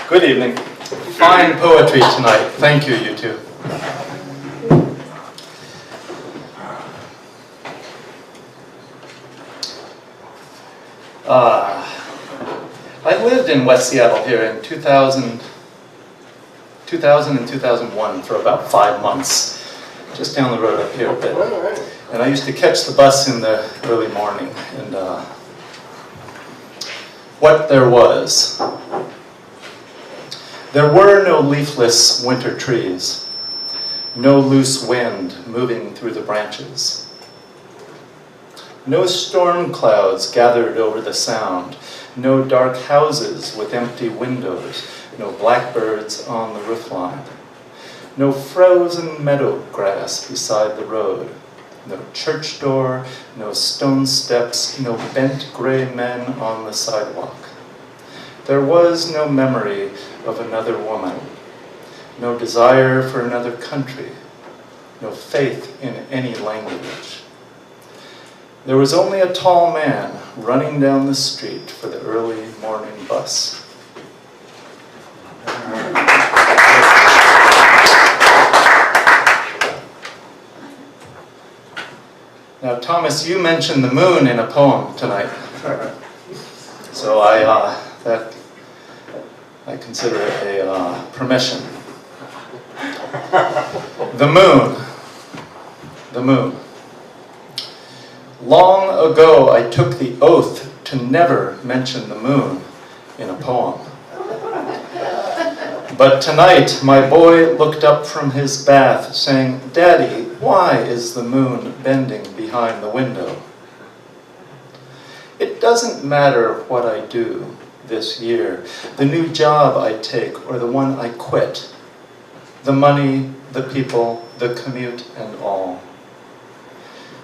Good evening. Fine poetry tonight. Thank you, you two. I lived in West Seattle here in 2000 and 2001 for about 5 months, just down the road up here a bit. And I used to catch the bus in the early morning, and what there was. There were no leafless winter trees, no loose wind moving through the branches. No storm clouds gathered over the sound, no dark houses with empty windows, no blackbirds on the roofline, no frozen meadow grass beside the road, no church door, no stone steps, no bent gray men on the sidewalk. There was no memory of another woman, no desire for another country, no faith in any language. There was only a tall man running down the street for the early morning bus. Now, Thomas, you mentioned the moon in a poem tonight. So I consider it a permission. The moon. The moon. Long ago, I took the oath to never mention the moon in a poem. But tonight, my boy looked up from his bath, saying, "Daddy, why is the moon bending behind the window?" It doesn't matter what I do this year, the new job I take or the one I quit, the money, the people, the commute, and all.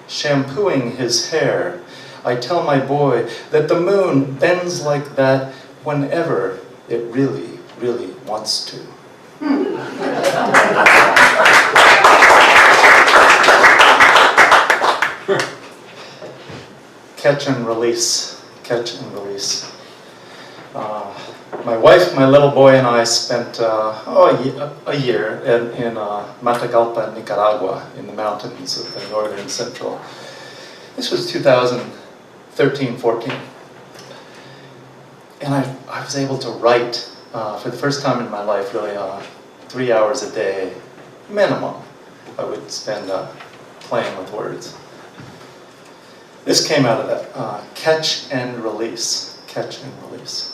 Shampooing his hair, I tell my boy that the moon bends like that whenever it really, really wants to. Catch and release, catch and release. My wife, my little boy, and I spent a year in Matagalpa, Nicaragua, in the mountains of the northern central. This was 2013-14. And I was able to write, for the first time in my life, really 3 hours a day, minimum, I would spend playing with words. This came out of that, catch and release, catch and release.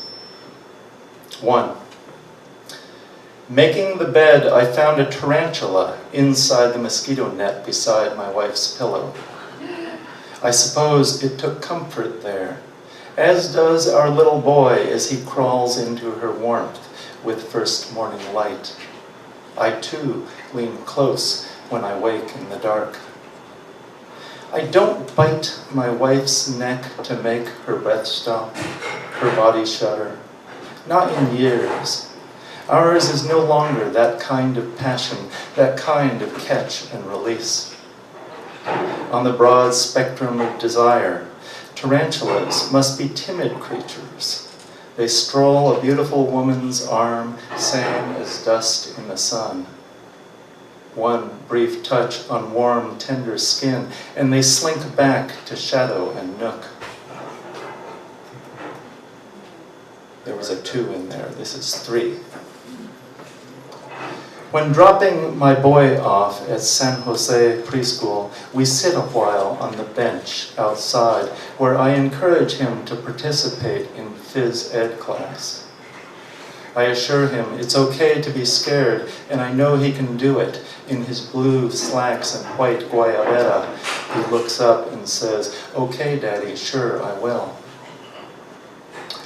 1. Making the bed, I found a tarantula inside the mosquito net beside my wife's pillow. I suppose it took comfort there, as does our little boy as he crawls into her warmth with first morning light. I too lean close when I wake in the dark. I don't bite my wife's neck to make her breath stop, her body shudder. Not in years. Ours is no longer that kind of passion, that kind of catch and release. On the broad spectrum of desire, tarantulas must be timid creatures. They stroll a beautiful woman's arm, same as dust in the sun. One brief touch on warm, tender skin, and they slink back to shadow and nook. There was a 2 in there. This is 3. When dropping my boy off at San Jose Preschool, we sit a while on the bench outside where I encourage him to participate in phys ed class. I assure him it's okay to be scared, and I know he can do it. In his blue slacks and white guayabera, he looks up and says, "Okay, Daddy, sure, I will."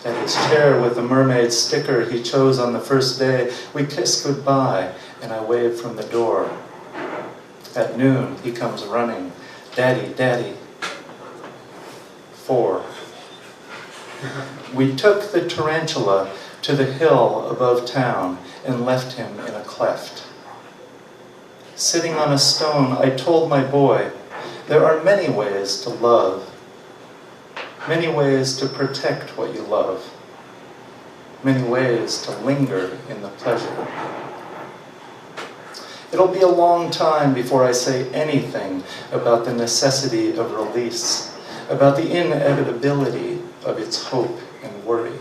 At his chair with the mermaid sticker he chose on the first day, we kiss goodbye, and I wave from the door. At noon, he comes running, "Daddy, Daddy." 4. We took the tarantula to the hill above town and left him in a cleft. Sitting on a stone, I told my boy, there are many ways to love, many ways to protect what you love. many ways to linger in the pleasure. It'll be a long time before I say anything about the necessity of release, about the inevitability of its hope and worry.